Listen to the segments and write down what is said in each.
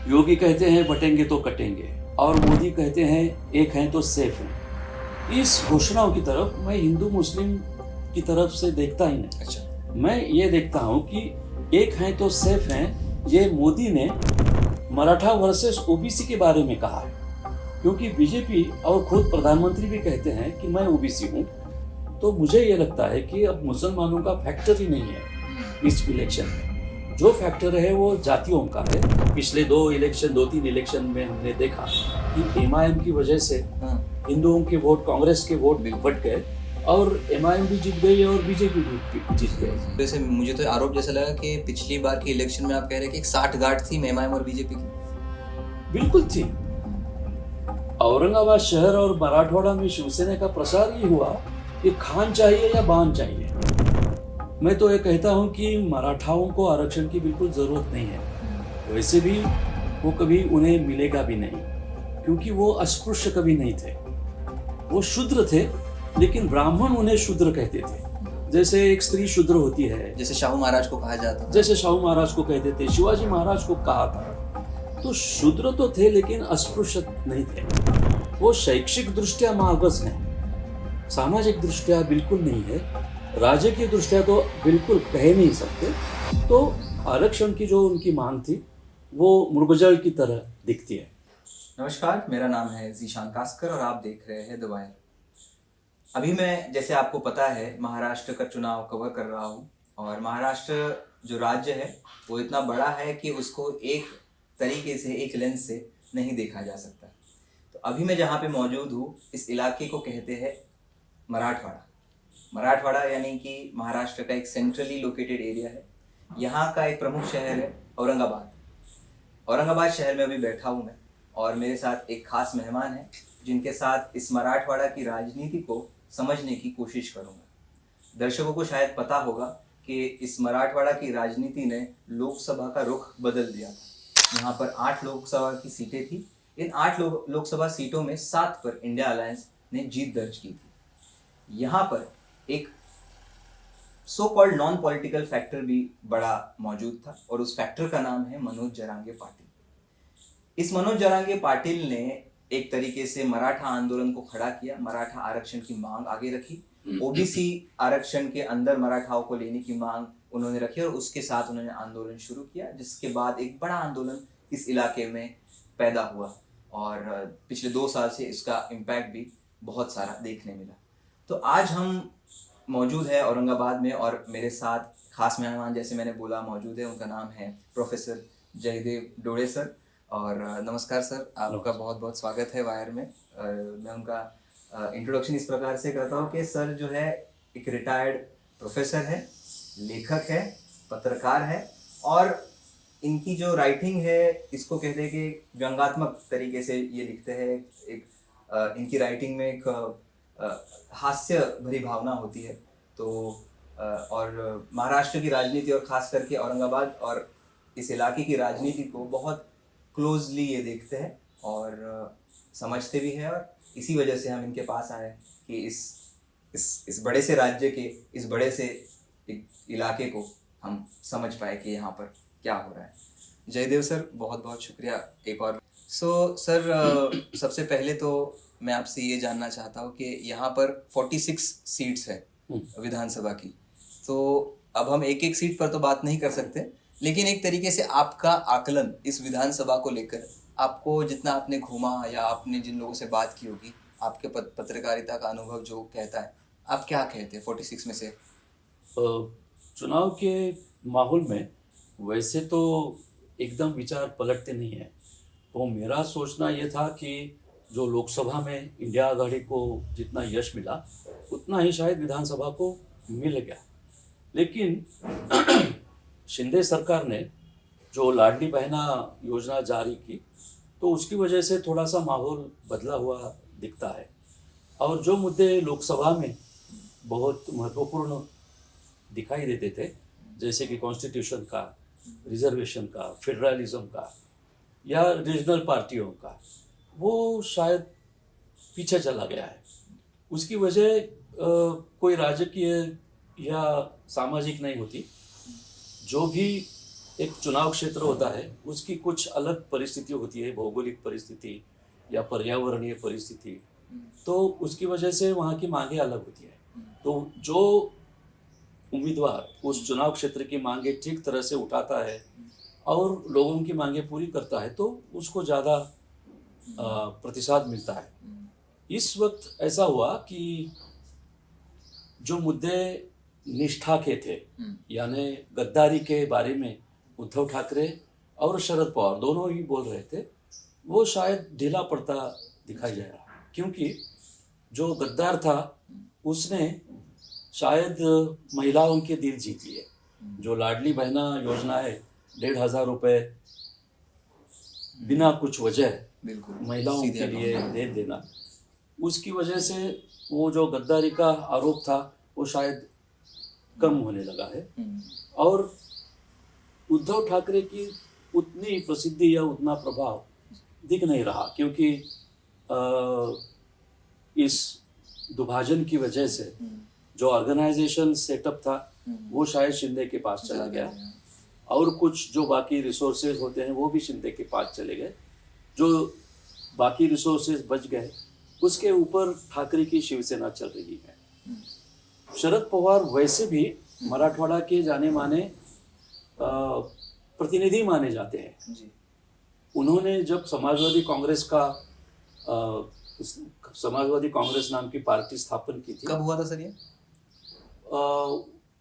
योगी कहते हैं बटेंगे तो कटेंगे और मोदी कहते हैं एक हैं तो सेफ हैं। इस घोषणाओं की तरफ मैं हिंदू मुस्लिम की तरफ से देखता ही नहीं। अच्छा, मैं ये देखता हूँ कि एक हैं तो सेफ हैं, ये मोदी ने मराठा वर्सेस ओबीसी के बारे में कहा है, क्योंकि बीजेपी और खुद प्रधानमंत्री भी कहते हैं कि मैं ओबीसी हूँ। तो मुझे ये लगता है कि अब मुसलमानों का फैक्टर ही नहीं है इस इलेक्शन में। जो फैक्टर है वो जातियों का है। पिछले दो तीन इलेक्शन में हमने देखा कि एमआईएम की वजह से हिंदुओं के वोट कांग्रेस के वोट बट गए और एमआईएम भी जीत गई और बीजेपी भी जीत गई। वैसे मुझे तो आरोप जैसा लगा कि पिछली बार की इलेक्शन में आप कह रहे हैं कि एक 60-गांठ थी एमआईएम और बीजेपी की। बिल्कुल थी। औरंगाबाद शहर और मराठवाड़ा में शिवसेना का प्रसार ही हुआ कि खान चाहिए या बान चाहिए। मैं तो ये कहता हूँ कि मराठाओं को आरक्षण की बिल्कुल ज़रूरत नहीं है। वैसे भी वो कभी उन्हें मिलेगा भी नहीं, क्योंकि वो अस्पृश्य कभी नहीं थे। वो शूद्र थे, लेकिन ब्राह्मण उन्हें शूद्र कहते थे। जैसे एक स्त्री शूद्र होती है, जैसे शाहू महाराज को कहा जाता था, जैसे शाहू महाराज को कहते थे, शिवाजी महाराज को कहा था। तो शूद्र तो थे लेकिन अस्पृश्य नहीं थे। वो शैक्षिक दृष्टया मागास नहीं, सामाजिक दृष्टया बिल्कुल नहीं है, राजकीय दृष्टया तो बिल्कुल कह नहीं सकते। तो आरक्षण की जो उनकी मांग थी वो मृगजल की तरह दिखती है। नमस्कार, मेरा नाम है जीशान कास्कर और आप देख रहे हैं द वायर। अभी मैं, जैसे आपको पता है, महाराष्ट्र का चुनाव कवर कर रहा हूँ और महाराष्ट्र जो राज्य है वो इतना बड़ा है कि उसको एक तरीके से, एक लेंस से नहीं देखा जा सकता। तो अभी मैं जहाँ पे मौजूद हूँ, इस इलाके को कहते हैं मराठवाड़ा। मराठवाड़ा यानी कि महाराष्ट्र का एक सेंट्रली लोकेटेड एरिया है। यहाँ का एक प्रमुख शहर है औरंगाबाद। औरंगाबाद शहर में अभी बैठा हूँ मैं और मेरे साथ एक खास मेहमान है जिनके साथ इस मराठवाड़ा की राजनीति को समझने की कोशिश करूँगा। दर्शकों को शायद पता होगा कि इस मराठवाड़ा की राजनीति ने लोकसभा का रुख बदल दिया था। यहाँ पर 8 लोकसभा की सीटें थी। इन 8 लोकसभा सीटों में 7 पर इंडिया अलायंस ने जीत दर्ज की थी। यहाँ पर एक so called non political factor भी बड़ा मौजूद था और उस फैक्टर का नाम है मनोज जरांगे पाटिल। इस मनोज जरांगे पाटिल ने एक तरीके से मराठा आंदोलन को खड़ा किया, मराठा आरक्षण की मांग आगे रखी, ओबीसी आरक्षण के अंदर मराठाओं को लेने की मांग उन्होंने रखी और उसके साथ उन्होंने आंदोलन शुरू किया, जिसके बाद एक बड़ा आंदोलन इस इलाके में पैदा हुआ और पिछले 2 साल से इसका इम्पैक्ट भी बहुत सारा देखने मिला। तो आज हम मौजूद है औरंगाबाद में और मेरे साथ खास मेहमान, जैसे मैंने बोला, मौजूद है। उनका नाम है प्रोफेसर जयदेव डोड़े सर। और नमस्कार सर, आपका बहुत बहुत स्वागत है वायर में। मैं उनका इंट्रोडक्शन इस प्रकार से करता हूँ कि सर जो है एक रिटायर्ड प्रोफेसर है, लेखक है, पत्रकार है और इनकी जो राइटिंग है इसको कहते हैं कि व्यंग्यात्मक तरीके से ये लिखते हैं। एक इनकी राइटिंग में एक हास्य भरी भावना होती है। तो और महाराष्ट्र की राजनीति और ख़ास करके औरंगाबाद और इस इलाके की राजनीति को बहुत क्लोजली ये देखते हैं और समझते भी हैं और इसी वजह से हम इनके पास आए कि इस बड़े से राज्य के, इस बड़े से इलाके को हम समझ पाए कि यहाँ पर क्या हो रहा है। जयदेव सर, बहुत बहुत शुक्रिया एक और। सर, सबसे पहले तो मैं आपसे ये जानना चाहता हूँ कि यहाँ पर 46 सीट्स है विधानसभा की। तो अब हम एक एक सीट पर तो बात नहीं कर सकते, लेकिन एक तरीके से आपका आकलन इस विधानसभा को लेकर, आपको जितना आपने घूमा या आपने जिन लोगों से बात की होगी, आपके पत्रकारिता का अनुभव जो कहता है, आप क्या कहते हैं 46 में से? चुनाव के माहौल में वैसे तो एकदम विचार पलटते नहीं है। तो मेरा सोचना ये था कि जो लोकसभा में इंडिया आघाड़ी को जितना यश मिला उतना ही शायद विधानसभा को मिल गया। लेकिन शिंदे सरकार ने जो लाडली बहना योजना जारी की तो उसकी वजह से थोड़ा सा माहौल बदला हुआ दिखता है। और जो मुद्दे लोकसभा में बहुत महत्वपूर्ण दिखाई देते थे, जैसे कि कॉन्स्टिट्यूशन का, रिजर्वेशन का, फेडरलिज्म का या रीजनल पार्टियों का, वो शायद पीछे चला गया है। उसकी वजह कोई राजकीय या सामाजिक नहीं होती। जो भी एक चुनाव क्षेत्र होता है, उसकी कुछ अलग परिस्थिति होती है, भौगोलिक परिस्थिति या पर्यावरणीय परिस्थिति, तो उसकी वजह से वहाँ की मांगे अलग होती है। तो जो उम्मीदवार उस चुनाव क्षेत्र की मांगे ठीक तरह से उठाता है और लोगों की मांगे पूरी करता है, तो उसको ज़्यादा प्रतिसाद मिलता है। इस वक्त ऐसा हुआ कि जो मुद्दे निष्ठा के थे, यानी गद्दारी के बारे में उद्धव ठाकरे और शरद पवार दोनों ही बोल रहे थे, वो शायद ढीला पड़ता दिखाई दे रहा, क्योंकि जो गद्दार था उसने शायद महिलाओं के दिल जीत लिए। जो लाडली बहना योजना है, 1,500 रुपए बिना कुछ वजह बिल्कुल महिलाओं के लिए दे देना, उसकी वजह से वो जो गद्दारी का आरोप था वो शायद कम होने लगा है। और उद्धव ठाकरे की उतनी प्रसिद्धि या उतना प्रभाव दिख नहीं रहा, क्योंकि इस विभाजन की वजह से जो ऑर्गेनाइजेशन सेटअप था वो शायद शिंदे के पास चला गया, और कुछ जो बाकी रिसोर्सेज होते हैं वो भी शिंदे के पास चले गए। जो बाकी रिसोर्सेज बच गए उसके ऊपर ठाकरे की शिवसेना चल रही है। शरद पवार वैसे भी मराठवाड़ा के जाने माने प्रतिनिधि माने जाते हैं जी। उन्होंने जब समाजवादी कांग्रेस नाम की पार्टी स्थापन की थी। कब हुआ था सर ये?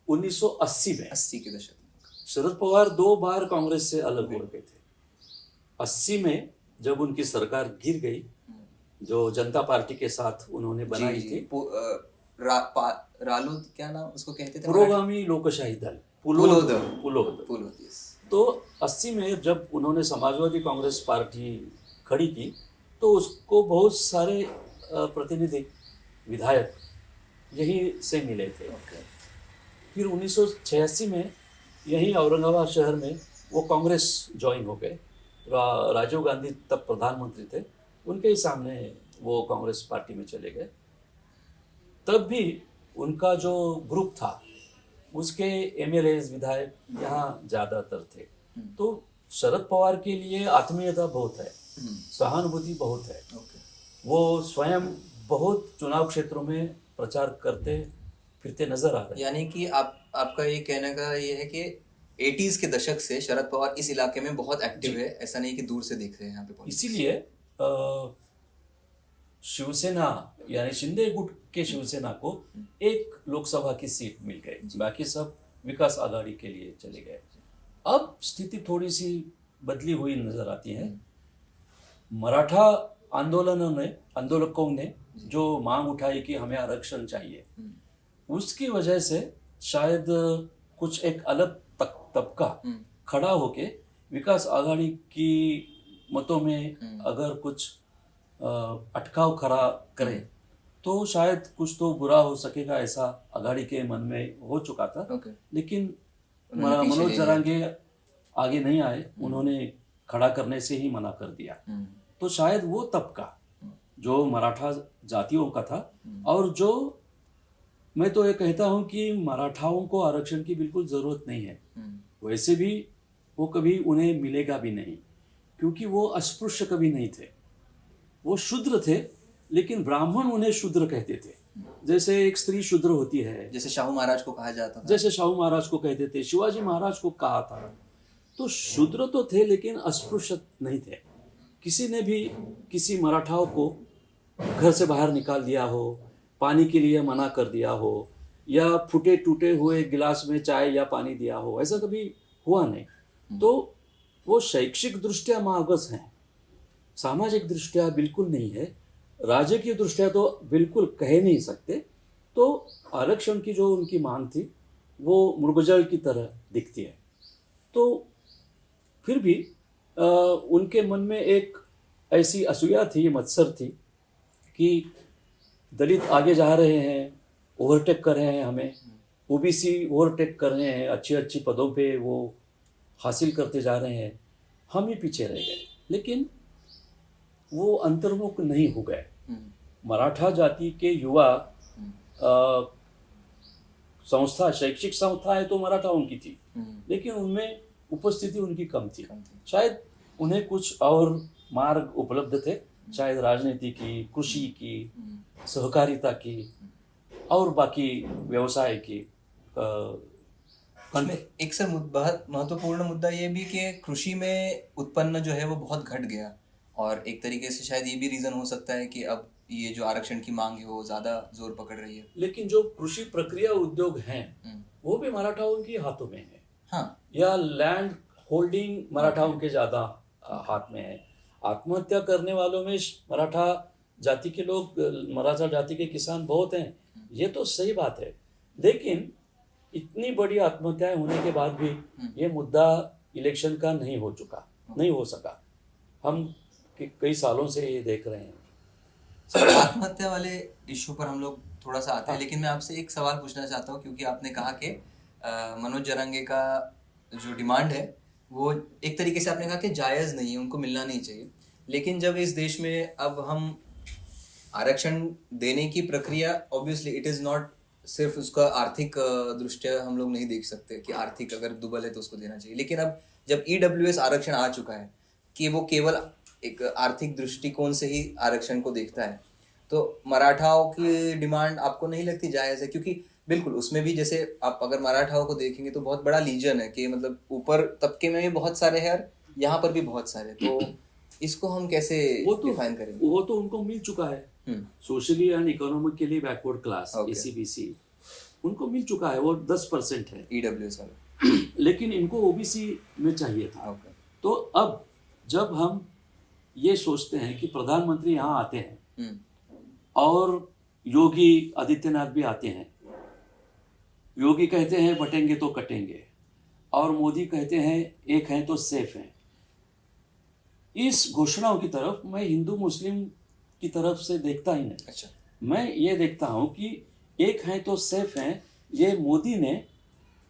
1980 में। 80 के दशक। शरद पवार 2 बार कांग्रेस से अलग हो गए थे। 80 में जब उनकी सरकार गिर गई, जो जनता पार्टी के साथ उन्होंने बनाई थी, रालोद, क्या नाम उसको कहते थे? पुरोगामी लोकशाही दल, पुलोद। तो 80 में जब उन्होंने समाजवादी कांग्रेस पार्टी खड़ी की तो उसको बहुत सारे प्रतिनिधि विधायक यहीं से मिले थे। फिर 1986 में यहीं औरंगाबाद शहर में वो कांग्रेस ज्वाइन हो गए। राजीव गांधी तब प्रधानमंत्री थे, उनके ही सामने वो कांग्रेस पार्टी में चले गए। तब भी उनका जो ग्रुप था उसके एमएलएज विधायक यहाँ ज़्यादातर थे। तो शरद पवार के लिए आत्मीयता बहुत है, सहानुभूति बहुत है। वो स्वयं बहुत चुनाव क्षेत्रों में प्रचार करते फिरते नजर आ रहे हैं। यानी कि आपका ये कहने का ये है कि 80s के दशक से शरद पवार इस इलाके में बहुत एक्टिव है, ऐसा नहीं कि दूर से देख रहे हैं यहाँ पे। इसीलिए शिवसेना यानी शिंदे गुट के शिवसेना को एक लोकसभा की सीट मिल गई, बाकी सब विकास आघाड़ी के लिए चले गए। अब स्थिति थोड़ी सी बदली हुई नजर आती है। मराठा आंदोलकों ने जो मांग उठाई कि हमें आरक्षण चाहिए, उसकी वजह से शायद कुछ एक अलग तबका खड़ा होके विकास आघाड़ी की मतों में अगर कुछ अटकाव खड़ा करे तो शायद कुछ तो बुरा हो सकेगा, ऐसा आघाड़ी के मन में हो चुका था। लेकिन मनोज जरांगे आगे नहीं आए, उन्होंने खड़ा करने से ही मना कर दिया। तो शायद वो तबका जो मराठा जातियों का था, और जो मैं तो ये कहता हूँ कि मराठाओं को आरक्षण की बिल्कुल जरूरत नहीं है, वैसे भी वो कभी उन्हें मिलेगा भी नहीं, क्योंकि वो अस्पृश्य कभी नहीं थे। वो शूद्र थे, लेकिन ब्राह्मण उन्हें शूद्र कहते थे। जैसे एक स्त्री शूद्र होती है, जैसे शाहू महाराज को कहा जाता था, जैसे शाहू महाराज को कहते थे, शिवाजी महाराज को कहा था। तो शूद्र तो थे लेकिन अस्पृश्य नहीं थे। किसी ने भी किसी मराठाओं को घर से बाहर निकाल दिया हो, पानी के लिए मना कर दिया हो, या फूटे टूटे हुए गिलास में चाय या पानी दिया हो, ऐसा कभी हुआ नहीं। तो वो शैक्षिक दृष्टया मागास हैं, सामाजिक दृष्टया बिल्कुल नहीं है, राजकीय दृष्टया तो बिल्कुल कह नहीं सकते। तो आरक्षण की जो उनकी मांग थी वो मृगजल की तरह दिखती है। तो फिर भी उनके मन में एक ऐसी असूया थी, मत्सर थी कि दलित आगे जा रहे हैं, ओवरटेक कर रहे हैं हमें, ओबीसी ओवरटेक कर रहे हैं, अच्छी अच्छी पदों पे वो हासिल करते जा रहे हैं, हम ही पीछे रह गए। लेकिन वो अंतर्मुख नहीं हो गए। मराठा जाति के युवा संस्था, शैक्षिक संस्थाएं तो मराठाओं की थी, लेकिन उनमें उपस्थिति उनकी कम थी। कम थी। शायद उन्हें कुछ और मार्ग उपलब्ध थे, शायद राजनीति की, कृषि की, सहकारिता की और बाकी व्यवसाय की। इसमें एक सर बहुत महत्वपूर्ण मुद्दा ये भी कि कृषि में उत्पन्न जो है वो बहुत घट गया, और एक तरीके से शायद ये भी रीजन हो सकता है कि अब ये जो आरक्षण की मांग है वो ज्यादा जोर पकड़ रही है। लेकिन जो कृषि प्रक्रिया उद्योग हैं वो भी मराठाओं के हाथों में है। हाँ, या लैंड होल्डिंग मराठाओं के ज्यादा हाथ में है। आत्महत्या करने वालों में मराठा जाति के लोग, मराठा जाति के किसान बहुत हैं, ये तो सही बात है। लेकिन इतनी बड़ी आत्महत्याएं होने के बाद भी ये मुद्दा इलेक्शन का नहीं हो सका। हम कई सालों से ये देख रहे हैं। सर आत्महत्या वाले इश्यू पर हम लोग थोड़ा सा आते हैं, लेकिन मैं आपसे एक सवाल पूछना चाहता हूँ, क्योंकि आपने कहा कि मनोज जरंगे का जो डिमांड है वो एक तरीके से आपने कहा कि जायज़ नहीं है, उनको मिलना नहीं चाहिए। लेकिन जब इस देश में अब हम आरक्षण देने की प्रक्रिया, ऑब्वियसली इट इज़ नॉट सिर्फ उसका आर्थिक दृष्टया हम लोग नहीं देख सकते कि आर्थिक अगर दुबल है तो उसको देना चाहिए, लेकिन अब जब EWS आरक्षण आ चुका है कि वो केवल एक आर्थिक दृष्टिकोण से ही आरक्षण को देखता है, तो मराठाओं की डिमांड आपको नहीं लगती जायज़ है? क्योंकि बिल्कुल उसमें भी जैसे आप अगर मराठाओं को देखेंगे तो बहुत बड़ा लीजन है कि मतलब ऊपर तबके में भी बहुत सारे हैं और यहाँ पर भी बहुत सारे, तो इसको हम कैसे डिफाइन करेंगे? वो तो उनको मिल चुका है। Socially and economically backward class, ACBC उनको मिल चुका है, वो 10% है EWS वाले। लेकिन इनको OBC में चाहिए था। तो अब जब हम ये सोचते हैं कि प्रधानमंत्री यहाँ आते हैं और योगी आदित्यनाथ भी आते हैं, योगी कहते हैं बटेंगे तो कटेंगे और मोदी कहते हैं एक हैं तो सेफ हैं, इस घोषणाओं की तरफ मैं हिंदू मुस्लिम की तरफ से देखता ही नहीं। अच्छा, मैं ये देखता हूँ कि एक हैं तो सेफ हैं, ये मोदी ने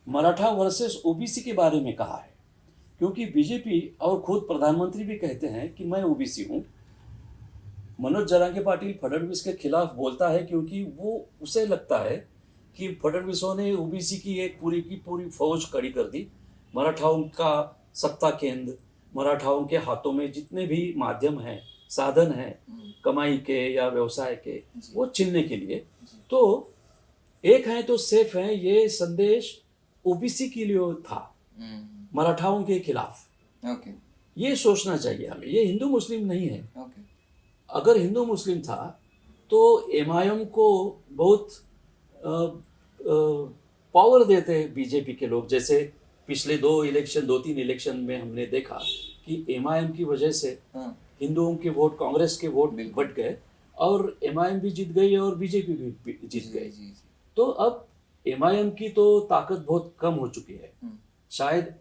मराठा वर्सेस OBC के बारे में कहा है, क्योंकि बीजेपी और खुद प्रधानमंत्री भी कहते हैं कि मैं OBC हूँ। मनोज जरांगे पाटिल फडणवीस के खिलाफ बोलता है क्योंकि वो उसे लगता है कि फडणवीसों ने OBC की एक पूरी की पूरी फौज खड़ी कर दी, मराठाओं का सत्ता केंद्र, मराठाओं के हाथों में जितने भी माध्यम हैं, साधन हैं कमाई के या व्यवसाय के, वो छीनने के लिए। तो एक हैं तो सेफ हैं, ये संदेश OBC के लिए था, मराठाओं के खिलाफ। ये सोचना चाहिए हमें, ये हिंदू मुस्लिम नहीं है। अगर हिंदू मुस्लिम था तो MIM को बहुत पावर देते बीजेपी के लोग, जैसे पिछले 2-3 इलेक्शन में हमने देखा कि MIM की वजह से हिंदुओं के वोट, कांग्रेस के वोट बढ़ गए और MIM भी जीत गई और बीजेपी भी जीत गई। तो अब MIM की तो ताकत बहुत कम हो चुकी है, शायद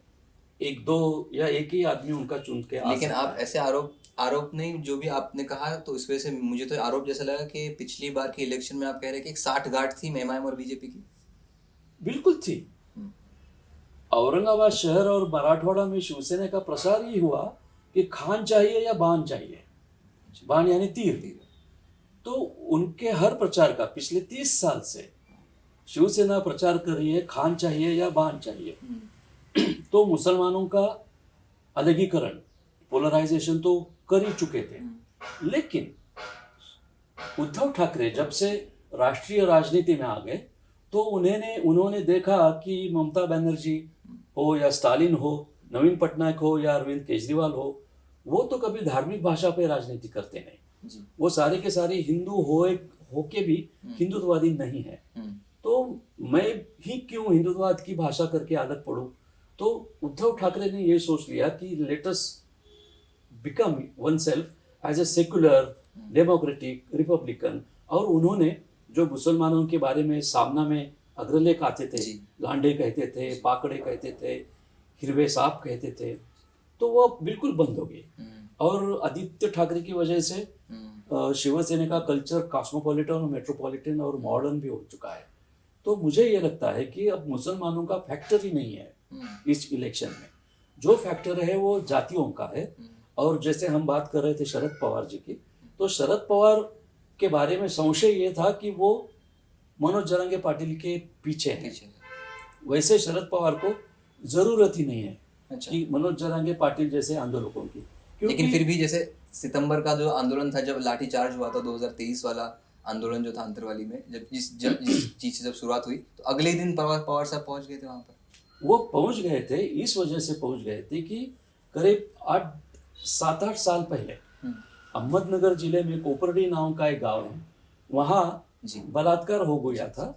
1-2 या एक ही आदमी उनका चुन के आ। लेकिन आप ऐसे आरोप नहीं, जो भी आपने कहा, तो इस वजह से मुझे तो आरोप जैसा लगा कि पिछली बार के इलेक्शन में आप कह रहे हैं कि एक 60 गांठ थी MIM और बीजेपी की। बिल्कुल थी। औरंगाबाद शहर और मराठवाड़ा में शिवसेना का प्रसार ही हुआ कि खान चाहिए या बाण चाहिए, बाण यानी तीर। तो उनके हर प्रचार का पिछले 30 साल से शिवसेना प्रचार कर रही है खान चाहिए या बाण चाहिए। तो मुसलमानों का अलगीकरण, पोलराइजेशन तो कर ही चुके थे, लेकिन उद्धव ठाकरे जब से राष्ट्रीय राजनीति में आ गए तो उन्होंने देखा कि ममता बनर्जी हो या स्टालिन हो, नवीन पटनायक हो या अरविंद केजरीवाल हो, वो तो कभी धार्मिक भाषा पे राजनीति करते नहीं। वो सारे के सारे हिंदू होके भी हिंदुत्ववादी नहीं है। तो मैं ही क्यों हिंदुत्ववाद की भाषा करके आदत पढ़ूं? तो उद्धव ठाकरे ने ये सोच लिया कि let us become oneself as a secular, democratic, republican. और उन्होंने जो मुसलमानों के बारे में सामना में अग्रलेख आते थे, लांडे कहते थे, पाकड़े कहते थे, हिरवे साहब कहते थे, तो वो बिल्कुल बंद हो गए। और आदित्य ठाकरे की वजह से शिवसेना का कल्चर कॉस्मोपॉलिटन और मेट्रोपॉलिटन और मॉडर्न भी हो चुका है। तो मुझे ये लगता है कि अब मुसलमानों का फैक्टर ही नहीं है इस इलेक्शन में। जो फैक्टर है वो जातियों का है। और जैसे हम बात कर रहे थे शरद पवार जी की, तो शरद पवार के बारे में संशय ये था कि वो मनोज जरंगे पाटिल के पीछे हैं। वैसे शरद पवार को जरूरत ही नहीं है अच्छा। कि मनोज जरांगे पाटिल जैसे आंदोलकों की। लेकिन फिर भी जैसे सितंबर का जो आंदोलन था, जब लाठीचार्ज हुआ था 2023 वाला आंदोलन जो था अंतरवाली में, जिस चीज से जब शुरुआत हुई, तो अगले दिन पवार साहब पहुंच गए थे वहां पर। वो पहुंच गए थे, इस वजह से पहुंच गए थे कि करीब 7-8 साल पहले अहमदनगर जिले में कोपरडी नाम का एक गांव है, वहाँ जी। बलात्कार हो गया था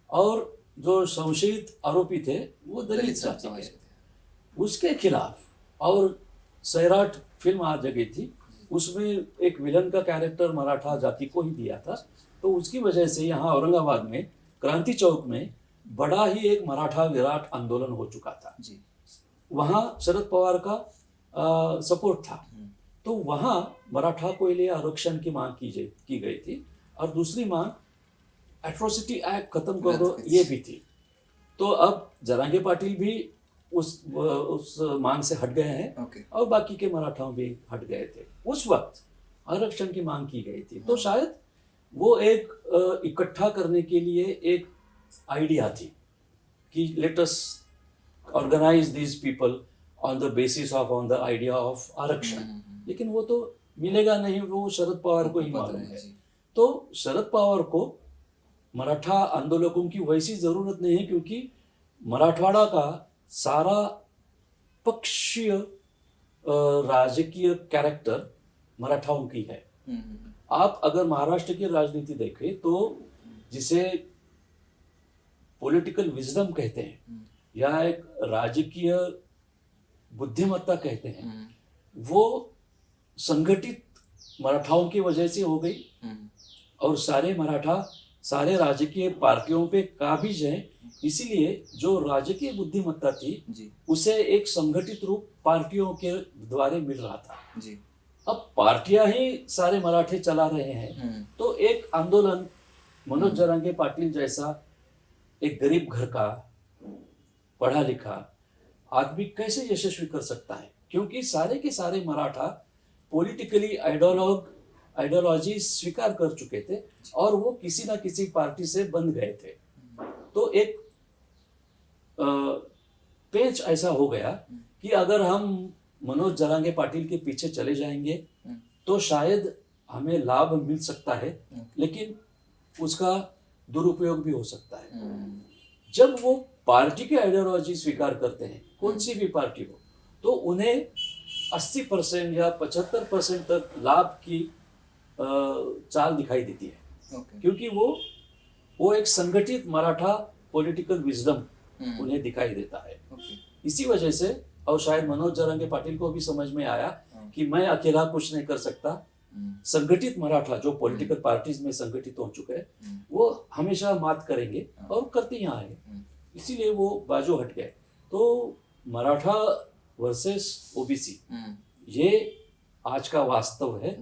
और जो संशयित आरोपी थे वो दलित जाति के थे। उसके खिलाफ और सैराट फिल्म आ गई थी, उसमें एक विलन का कैरेक्टर मराठा जाति को ही दिया था। तो उसकी वजह से यहाँ औरंगाबाद में क्रांति चौक में बड़ा ही एक मराठा विराट आंदोलन हो चुका था जी। वहाँ शरद पवार का सपोर्ट था। तो वहाँ मराठा को लिए आरक्षण की मांग की गई थी और दूसरी मांग एट्रोसिटी एक्ट खत्म कर दो, ये भी थी। तो अब जरांगे पाटिल भी उस मांग से हट गए हैं और बाकी के मराठाओं भी हट गए थे। उस वक्त आरक्षण की मांग की गई थी, तो शायद वो एक इकट्ठा करने के लिए एक आइडिया थी कि let us organise these people on the basis on the idea of आरक्षण। लेकिन वो तो मिलेगा नहीं, वो शरद पवार को ही मालूम है। तो शरद पवार को मराठा आंदोलकों की वैसी जरूरत नहीं है, क्योंकि मराठवाड़ा का सारा पक्षीय राजकीय कैरेक्टर मराठाओं की है। आप अगर महाराष्ट्र की राजनीति देखें तो जिसे पॉलिटिकल विजडम कहते हैं या एक राजकीय बुद्धिमत्ता कहते हैं, वो संगठित मराठाओं की वजह से हो गई और सारे मराठा सारे राजकीय पार्टियों पे काबिज हैं। इसीलिए जो राजकीय बुद्धिमत्ता थी उसे एक संगठित रूप पार्टियों के द्वारा मिल रहा था जी। अब पार्टियां ही सारे मराठे चला रहे हैं, तो एक आंदोलन मनोज जरांगे पाटिल जैसा एक गरीब घर का पढ़ा लिखा आदमी कैसे यशस्वी कर सकता है, क्योंकि सारे के सारे मराठा पॉलिटिकली आइडियोलॉजी स्वीकार कर चुके थे और वो किसी ना किसी पार्टी से बंध गए थे। तो एक पेच ऐसा हो गया कि अगर हम मनोज जरांगे पाटिल के पीछे चले जाएंगे तो शायद हमें लाभ मिल सकता है, लेकिन उसका दुरुपयोग भी हो सकता है। जब वो पार्टी की आइडियोलॉजी स्वीकार करते हैं, कौन सी भी पार्टी हो, तो उन्हें 80% या 75% तक लाभ की चाल दिखाई देती है। क्योंकि वो एक संगठित मराठा पॉलिटिकल विजडम उन्हें दिखाई देता है। इसी वजह से और शायद मनोज जरांगे पाटिल को भी समझ में आया कि मैं अकेला कुछ नहीं कर सकता। संगठित मराठा जो पॉलिटिकल पार्टीज में संगठित हो चुके हैं वो हमेशा मात करेंगे और करते ही आए, इसीलिए वो बाजू हट गए। तो मराठा वर्सेस ओबीसी ये आज का वास्तव है।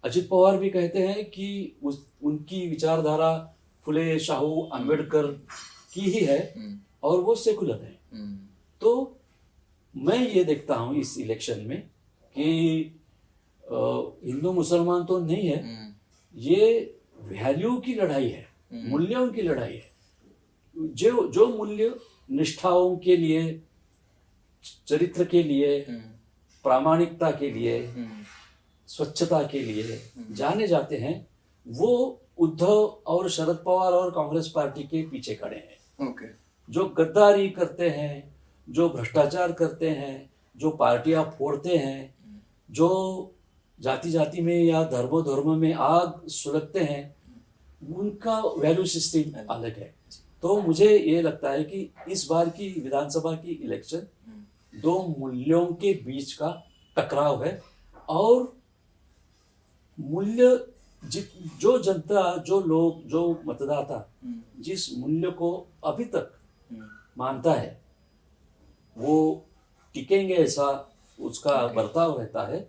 अजित पवार भी कहते हैं कि उनकी विचारधारा फुले शाहू अंबेडकर की ही है और वो सेकुलर है। तो मैं ये देखता हूँ इस इलेक्शन में कि हिंदू मुसलमान तो नहीं है, ये वैल्यू की लड़ाई है, मूल्यों की लड़ाई है। जो मूल्य निष्ठाओं के लिए, चरित्र के लिए, प्रामाणिकता के लिए, स्वच्छता के लिए जाने जाते हैं, वो उद्धव और शरद पवार और कांग्रेस पार्टी के पीछे खड़े हैं। जो गद्दारी करते हैं, जो भ्रष्टाचार करते हैं, जो पार्टियां फोड़ते हैं, जो जाति जाति में या धर्म धर्म में आग सुलगते हैं, उनका वैल्यू सिस्टम अलग है। तो मुझे ये लगता है कि इस बार की विधानसभा की इलेक्शन दो मूल्यों के बीच का टकराव है और मूल्य जो जनता, जो लोग, जो मतदाता जिस मूल्य को अभी तक मानता है वो टिकेंगे, ऐसा उसका बर्ताव रहता है।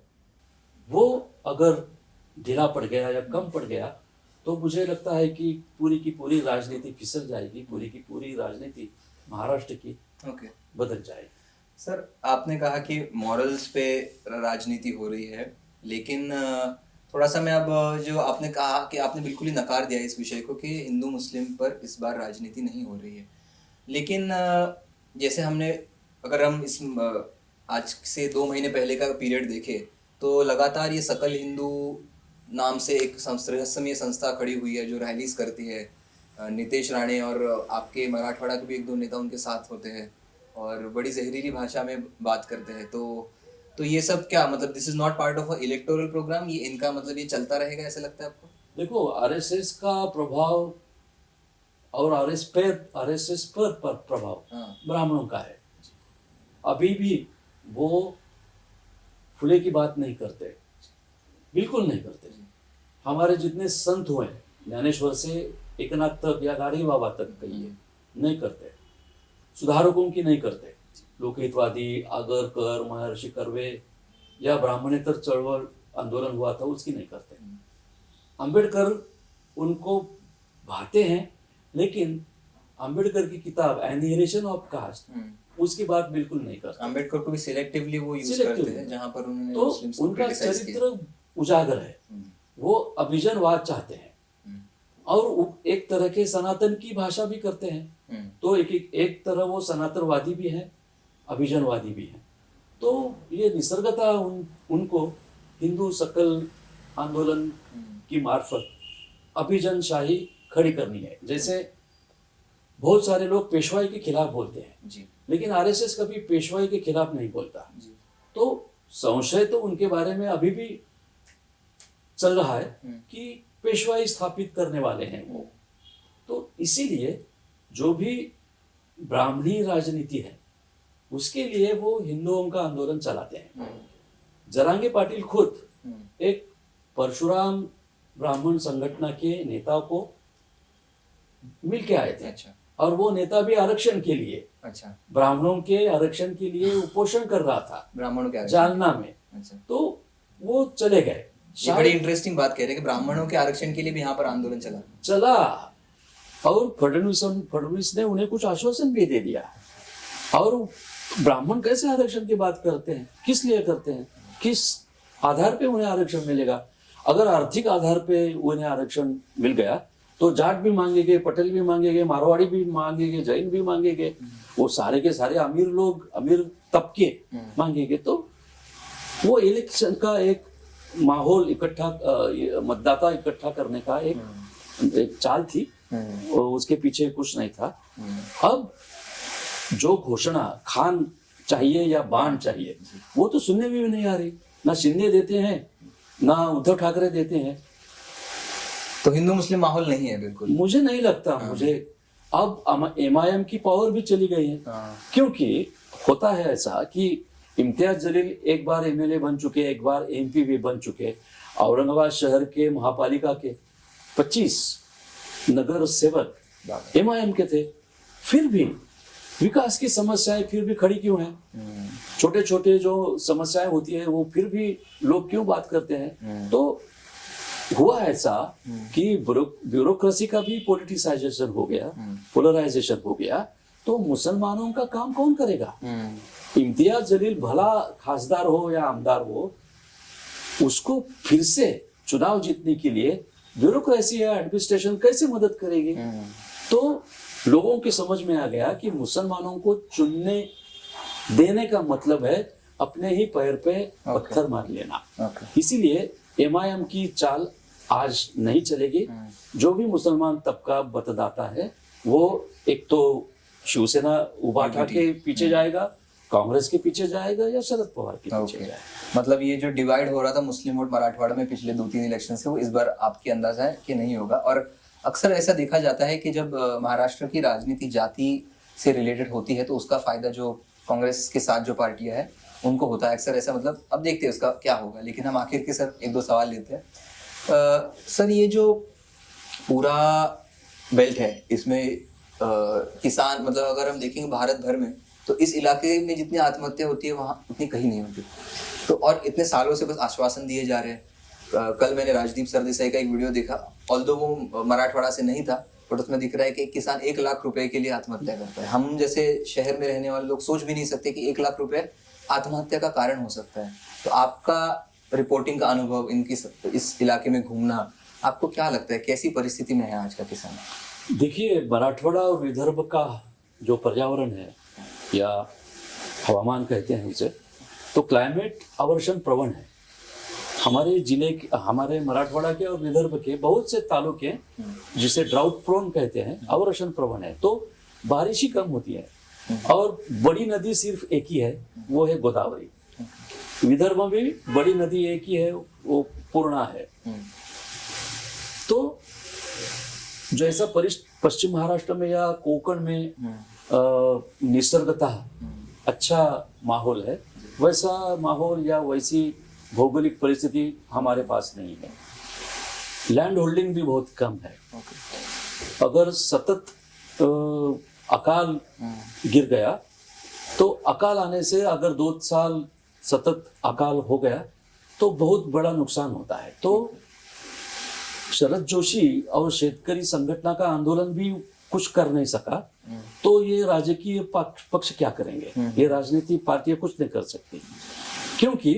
वो अगर ढीला पड़ गया या कम पड़ गया तो मुझे लगता है कि पूरी की पूरी राजनीति फिसल जाएगी, पूरी की पूरी राजनीति महाराष्ट्र की बदल जाएगी। सर, आपने कहा कि मॉरल्स पे राजनीति हो रही है, लेकिन थोड़ा सा मैं अब जो आपने कहा कि आपने बिल्कुल ही नकार दिया इस विषय को कि हिंदू मुस्लिम पर इस बार राजनीति नहीं हो रही है, लेकिन जैसे हमने अगर हम इस आज से 2 महीने पहले का पीरियड देखें तो लगातार ये सकल हिंदू नाम से एक रहस्यमय संस्था खड़ी हुई है जो रैलीज करती है। नितेश राणे और आपके मराठवाड़ा के भी 1-2 नेता उनके साथ होते हैं और बड़ी जहरीली भाषा में बात करते हैं। तो ये सब क्या मतलब this is not part of a electoral programme, ये इनका मतलब ये चलता रहेगा ऐसा लगता है आपको? देखो, आरएसएस का प्रभाव और आरएसएस पर प्रभाव ब्राह्मणों का है। अभी भी वो फुले की बात नहीं करते, बिल्कुल नहीं करते। हमारे जितने संत हुए, ज्ञानेश्वर से एकनाथ तक या गाड़ी बाबा तक कहिए, नहीं करते। सुधारकों की नहीं करते। लोकहितवादी आगरकर, महर्षि कर्वे या ब्राह्मणेतर चळवळ आंदोलन हुआ था उसकी नहीं करते। अंबेडकर उनको भाते हैं, लेकिन अंबेडकर की किताब एनिहिलेशन ऑफ कास्ट उसकी बात बिल्कुल नहीं करते। अंबेडकर को भी सिलेक्टिवली वो यूज करते हैं जहां पर उन्होंने तो मुस्लिम्स को उनका criticize किया। चरित्र उजागर है। वो अभिजनवाद चाहते हैं और एक तरह के सनातन की भाषा भी करते हैं। तो एक तरह वो सनातनवादी भी है, अभिजनवादी भी है। तो ये निसर्गता उनको हिंदू सकल आंदोलन की मार्फत अभिजनशाही खड़ी करनी है। जैसे बहुत सारे लोग पेशवाई के खिलाफ बोलते हैं जी लेकिन आरएसएस कभी पेशवाई के खिलाफ नहीं बोलता। जी तो संशय तो उनके बारे में अभी भी चल रहा है कि पेशवाई स्थापित करने वाले हैं वो। तो इसीलिए जो भी ब्राह्मणी राजनीति है उसके लिए वो हिंदुओं का आंदोलन चलाते हैं। जरांगे पाटिल खुद एक परशुराम ब्राह्मण संगठन के नेता को मिल के आए थे। अच्छा और वो नेता भी आरक्षण के लिए, अच्छा ब्राह्मणों के आरक्षण के लिए उपोषण कर रहा था ब्राह्मणों के आरक्षण। जालना में। अच्छा तो वो चले गए। ये बड़ी इंटरेस्टिंग बात कह रहे हैं कि ब्राह्मणों के आरक्षण के लिए भी यहाँ पर आंदोलन चला और फडणवीस ने उन्हें कुछ आश्वासन भी दे दिया। और ब्राह्मण कैसे आरक्षण की बात करते हैं, किस लिए करते हैं, किस आधार पे उन्हें आरक्षण मिलेगा? अगर आर्थिक आधार पे उन्हें आरक्षण मिल गया तो जाट भी मांगेंगे, पटेल भी मांगेंगे, मारवाड़ी भी मांगेंगे, जैन भी मांगेंगे, वो सारे के सारे अमीर लोग, अमीर तबके मांगेंगे। तो वो इलेक्शन का एक माहौल इकट्ठा, मतदाता इकट्ठा करने का एक चाल थी और उसके पीछे कुछ नहीं था। अब जो घोषणा खान चाहिए या बाण चाहिए वो तो सुनने में भी नहीं आ रही। ना शिंदे देते हैं ना उद्धव ठाकरे देते हैं। तो हिंदू मुस्लिम माहौल नहीं है बिल्कुल, मुझे नहीं लगता। मुझे अब एमआईएम की पावर भी चली गई है। क्योंकि होता है ऐसा कि इम्तियाज जलील एक बार एमएलए बन चुके, एक बार एमपी भी बन चुके। औरंगाबाद शहर के महापालिका के 25 नगर सेवक एमआईएम के थे। फिर भी विकास की समस्याएं फिर भी खड़ी क्यों हैं? छोटे छोटे जो समस्याएं होती है वो फिर भी लोग क्यों बात करते हैं? तो हुआ ऐसा कि ब्यूरोक्रेसी का भी पॉलिटिसाइजेशन हो गया, पोलराइजेशन हो गया। तो मुसलमानों का काम कौन करेगा? इम्तियाज जलील भला खासदार हो या आमदार हो, उसको फिर से चुनाव जीतने के लिए ब्यूरोक्रेसी या एडमिनिस्ट्रेशन कैसे मदद करेगी? तो लोगों की समझ में आ गया कि मुसलमानों को चुनने देने का मतलब है अपने ही पैर पे पत्थर मार लेना। इसीलिए एमआईएम की चाल आज नहीं चलेगी। जो भी मुसलमान तबका मतदाता है वो एक तो शिवसेना उबाठा के पीछे जाएगा, कांग्रेस के पीछे जाएगा या शरद पवार के पीछे जाएगा। मतलब ये जो डिवाइड हो रहा था मुस्लिम वोट मराठवाड़ा में पिछले 2-3 इलेक्शन से, वो इस बार आपकी अंदाजा है कि नहीं होगा? और अक्सर ऐसा देखा जाता है कि जब महाराष्ट्र की राजनीति जाति से रिलेटेड होती है तो उसका फायदा जो कांग्रेस के साथ जो पार्टियां है उनको होता है अक्सर ऐसा। मतलब अब देखते हैं उसका क्या होगा। लेकिन हम आखिर के सर 1-2 सवाल लेते हैं। सर ये जो पूरा बेल्ट है इसमें किसान, मतलब अगर हम देखेंगे भारत भर में तो इस इलाके में जितनी आत्महत्या होती है वहाँ उतनी कहीं नहीं होती। तो और इतने सालों से बस आश्वासन दिए जा रहे हैं। कल मैंने राजदीप सरदेसाई का एक वीडियो देखा, ऑल्दो वो मराठवाड़ा से नहीं था, बट उसमें दिख रहा है कि एक किसान 1 लाख रुपए के लिए आत्महत्या करता है। हम जैसे शहर में रहने वाले लोग सोच भी नहीं सकते कि 1 लाख रुपए आत्महत्या का कारण हो सकता है। तो आपका रिपोर्टिंग का अनुभव, इनकी इस इलाके में घूमना, आपको क्या लगता है कैसी परिस्थिति में है आज का किसान? देखिए, मराठवाड़ा और विदर्भ का जो पर्यावरण है या हवामान कहते हैं उसे, तो क्लाइमेट आवर्षण प्रवण है। हमारे जिले के, हमारे मराठवाड़ा के और विदर्भ के बहुत से तालुके जिसे ड्राउट प्रोन कहते हैं, आवर्षण प्रवण है, तो बारिश ही कम होती है। और बड़ी नदी सिर्फ एक ही है, वो है गोदावरी। विदर्भ में भी बड़ी नदी एक ही है, वो पूर्णा है। तो जो ऐसा पश्चिम महाराष्ट्र में या कोंकण में निसर्गतः अच्छा माहौल है, वैसा माहौल या वैसी भौगोलिक परिस्थिति हमारे पास नहीं है। लैंड होल्डिंग भी बहुत कम है। अगर सतत अकाल गिर गया, तो अकाल आने से अगर 2 साल सतत अकाल हो गया तो बहुत बड़ा नुकसान होता है। तो शरद जोशी और शेतकरी संगठन का आंदोलन भी कुछ कर नहीं सका, तो ये राजकीय पक्ष क्या करेंगे? ये राजनीतिक पार्टियां कुछ नहीं कर सकती, क्योंकि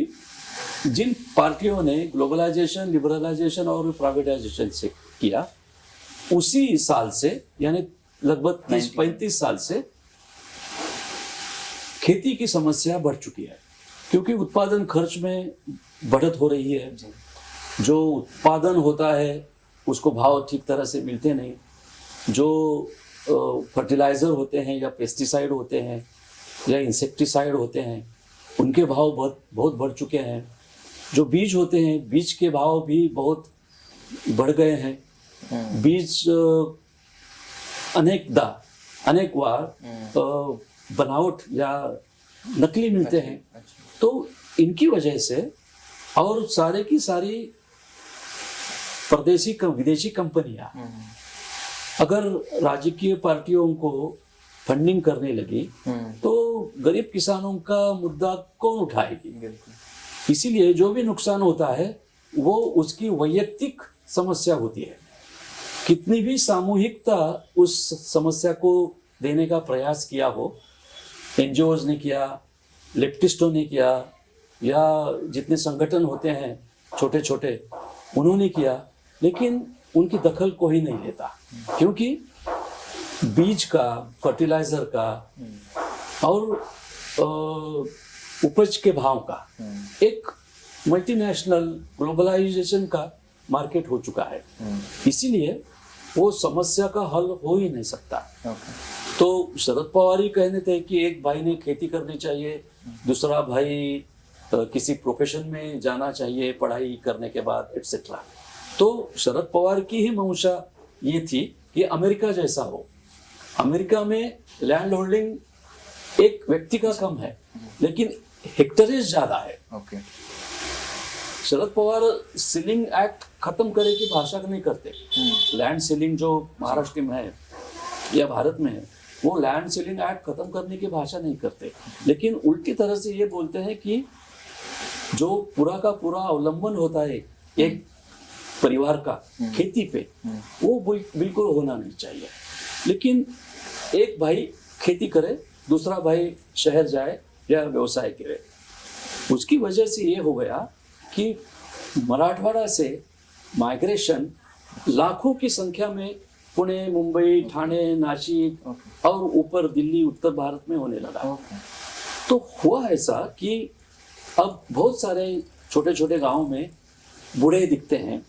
जिन पार्टियों ने ग्लोबलाइजेशन, लिबरलाइजेशन और प्राइवेटाइजेशन से किया, उसी साल से यानी लगभग 30-35 साल से खेती की समस्या बढ़ चुकी है, क्योंकि उत्पादन खर्च में बढ़त हो रही है। जो उत्पादन होता है उसको भाव ठीक तरह से मिलते नहीं। जो फर्टिलाइजर होते हैं या पेस्टिसाइड होते हैं या इंसेक्टिसाइड होते हैं, उनके भाव बहुत बढ़ चुके हैं। जो बीज होते हैं, बीज के भाव भी बहुत बढ़ गए हैं। बीज अनेक बार बनावट या नकली मिलते हैं। तो इनकी वजह से और सारे की सारी विदेशी कंपनियां अगर राजकीय पार्टियों को फंडिंग करने लगी, तो गरीब किसानों का मुद्दा कौन उठाएगी? इसीलिए जो भी नुकसान होता है वो उसकी वैयक्तिक समस्या होती है। कितनी भी सामूहिकता उस समस्या को देने का प्रयास किया हो, एनजीओज ने किया, लेफ्टिस्टों ने किया, या जितने संगठन होते हैं छोटे छोटे, उन्होंने किया, लेकिन उनकी दखल कोई नहीं लेता, क्योंकि बीज का, फर्टिलाइजर का और उपज के भाव का एक मल्टीनेशनल ग्लोबलाइजेशन का मार्केट हो चुका है। इसीलिए वो समस्या का हल हो ही नहीं सकता। तो शरद पवार ही कहने थे कि एक भाई ने खेती करनी चाहिए, दूसरा भाई किसी प्रोफेशन में जाना चाहिए पढ़ाई करने के बाद, एटसेट्रा। तो शरद पवार की ही मंशा ये थी कि अमेरिका जैसा हो। अमेरिका में लैंड होल्डिंग एक व्यक्ति का कम है, लेकिन हेक्टरेज ज्यादा है। शरद पवार सीलिंग एक्ट खत्म करे की भाषा नहीं करते। लैंड सीलिंग जो महाराष्ट्र में है या भारत में है, वो लैंड सीलिंग एक्ट खत्म करने की भाषा नहीं करते, लेकिन उल्टी तरह से ये बोलते हैं कि जो पूरा का पूरा अवलंबन होता है एक परिवार का खेती पे, वो बिल्कुल होना नहीं चाहिए। लेकिन एक भाई खेती करे, दूसरा भाई शहर जाए या व्यवसाय करे। उसकी वजह से ये हो गया कि मराठवाड़ा से माइग्रेशन लाखों की संख्या में पुणे, मुंबई, ठाणे, नासिक और ऊपर दिल्ली, उत्तर भारत में होने लगा। तो हुआ ऐसा कि अब बहुत सारे छोटे छोटे गांव में बूढ़े दिखते हैं,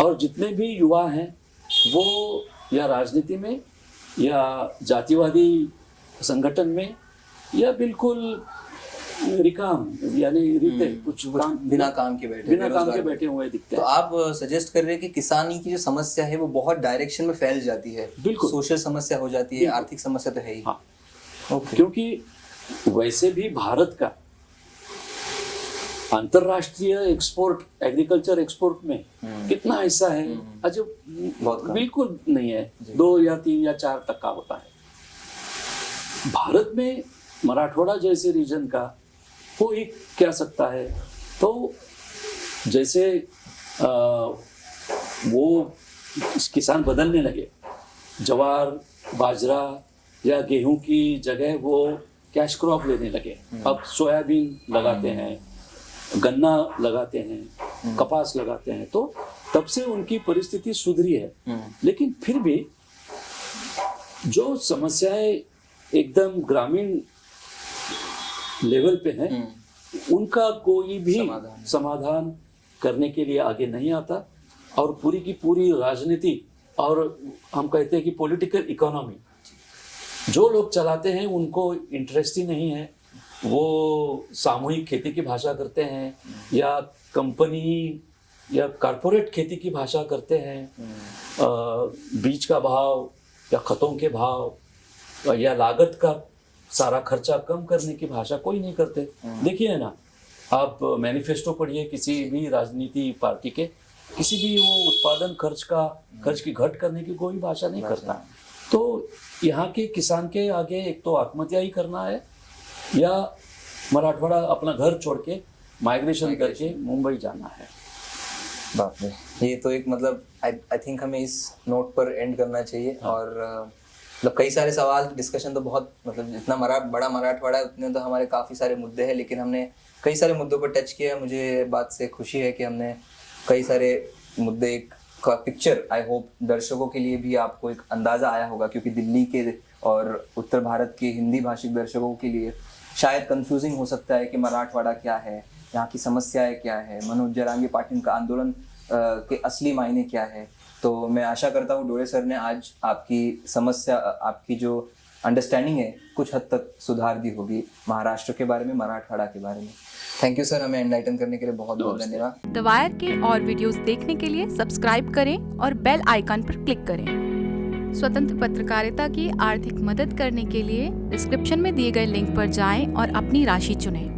और जितने भी युवा हैं वो या राजनीति में या जातिवादी संगठन में या बिल्कुल रिकाम यानी रीते कुछ बिना काम के बैठे हुए दिखते हैं। तो आप सजेस्ट कर रहे हैं कि किसानी की जो समस्या है वो बहुत डायरेक्शन में फैल जाती है। बिल्कुल सोशल समस्या हो जाती है, आर्थिक समस्या तो है ही। हाँ। क्योंकि वैसे भी भारत का अंतरराष्ट्रीय एक्सपोर्ट, एग्रीकल्चर एक्सपोर्ट में कितना हिस्सा है? अजब बिल्कुल नहीं है, 2 या 3 या 4% होता है। भारत में मराठवाड़ा जैसे रीजन का हो ही क्या सकता है? तो जैसे वो किसान बदलने लगे, ज्वार, बाजरा या गेहूं की जगह वो कैश क्रॉप लेने लगे। अब सोयाबीन लगाते हैं, गन्ना लगाते हैं, कपास लगाते हैं। तो तब से उनकी परिस्थिति सुधरी है। लेकिन फिर भी जो समस्याएं एकदम ग्रामीण लेवल पे हैं, उनका कोई भी समाधान। समाधान करने के लिए आगे नहीं आता, और पूरी की पूरी राजनीति और हम कहते हैं कि पॉलिटिकल इकोनॉमी जो लोग चलाते हैं उनको इंटरेस्ट ही नहीं है। वो सामूहिक खेती की भाषा करते हैं या कंपनी या कॉरपोरेट खेती की भाषा करते हैं, बीज का भाव या खतों के भाव या लागत का सारा खर्चा कम करने की भाषा कोई नहीं करते। देखिए ना, आप मैनिफेस्टो पढ़िए किसी भी राजनीति पार्टी के, किसी भी वो उत्पादन खर्च की घट करने की कोई भाषा नहीं करता। तो यहाँ के किसान के आगे एक तो आत्महत्या ही करना है या मराठवाड़ा अपना घर छोड़ के माइग्रेशन करके मुंबई जाना है। बाप रे, ये तो एक मतलब आई थिंक हमें इस नोट पर एंड करना चाहिए। और मतलब कई सारे सवाल, डिस्कशन तो बहुत, मतलब जितना बड़ा मराठवाड़ा है उतने तो हमारे काफ़ी सारे मुद्दे हैं, लेकिन हमने कई सारे मुद्दों पर टच किया। मुझे बात से खुशी है कि हमने कई सारे मुद्दे का पिक्चर, आई होप दर्शकों के लिए भी आपको एक अंदाज़ा आया होगा, क्योंकि दिल्ली के और उत्तर भारत के हिंदी भाषिक दर्शकों के लिए शायद कंफ्यूजिंग हो सकता है कि मराठवाड़ा क्या है, यहाँ की समस्याएं क्या है, मनोज जरांगी पाटिल का आंदोलन के असली मायने क्या है। तो मैं आशा करता हूँ डोरे सर ने आज आपकी समस्या, आपकी जो अंडरस्टैंडिंग है कुछ हद तक सुधार दी होगी महाराष्ट्र के बारे में, मराठवाड़ा के बारे में। थैंक यू सर, हमें एनलाइटन करने के लिए बहुत बहुत धन्यवाद। द वायर के और वीडियोस देखने के लिए सब्सक्राइब करें और बेल आइकन पर क्लिक करें। स्वतंत्र पत्रकारिता की आर्थिक मदद करने के लिए डिस्क्रिप्शन में दिए गए लिंक पर जाएं और अपनी राशि चुनें।